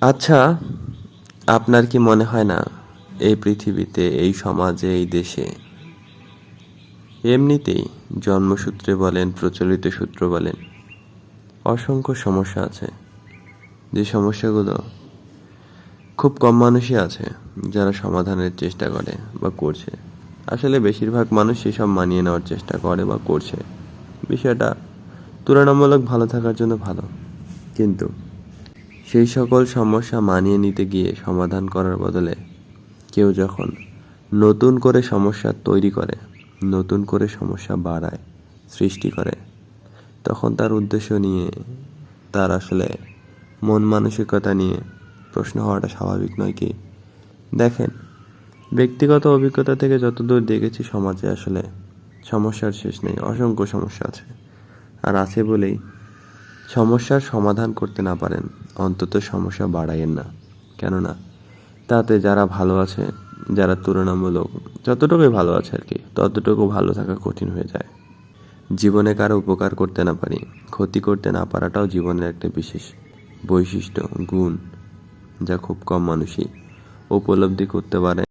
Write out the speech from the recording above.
আচ্ছা, আপনার কি মনে হয় না এই পৃথিবীতে, এই সমাজে, এই দেশে এমনিতেই জন্মসূত্রে বলেন, প্রচলিত সূত্র বলেন, অসংখ্য সমস্যা আছে, যে সমস্যাগুলো খুব কম মানুষই আছে যারা সমাধানের চেষ্টা করে বা করছে। আসলে বেশিরভাগ মানুষ সেসব মানিয়ে নেওয়ার চেষ্টা করে বা করছে। বিষয়টা তুলনামূলক ভালো থাকার জন্য ভালো, কিন্তু সেই সকল সমস্যা মানিয়ে নিতে গিয়ে সমাধান করার বদলে কেউ যখন নতুন করে সমস্যা তৈরি করে, নতুন করে সমস্যা বাড়ায়, সৃষ্টি করে, তখন তার উদ্দেশ্য নিয়ে, তার আসলে মন মানসিকতা নিয়ে প্রশ্ন হওয়াটা স্বাভাবিক নয় কি? দেখেন, ব্যক্তিগত অভিজ্ঞতা থেকে যতদূর দেখেছি, সমাজে আসলে সমস্যার শেষ নেই, অসংখ্য সমস্যা আছে। আর আছে বলেই সমস্যার সমাধান করতে না পারেন, অন্তত সমস্যা বাড়াইয়েন না। কেননা তাতে যারা ভালো আছে, যারা তুলনামূলক যতটুকুই ভালো আছে আর কি, ততটুকু ভালো থাকা কঠিন হয়ে যায়। জীবনে কারো উপকার করতে না পারি, ক্ষতি করতে না পারাটাও জীবনের একটা বিশেষ বৈশিষ্ট্য, গুণ, যা খুব কম মানুষই উপলব্ধি করতে পারে।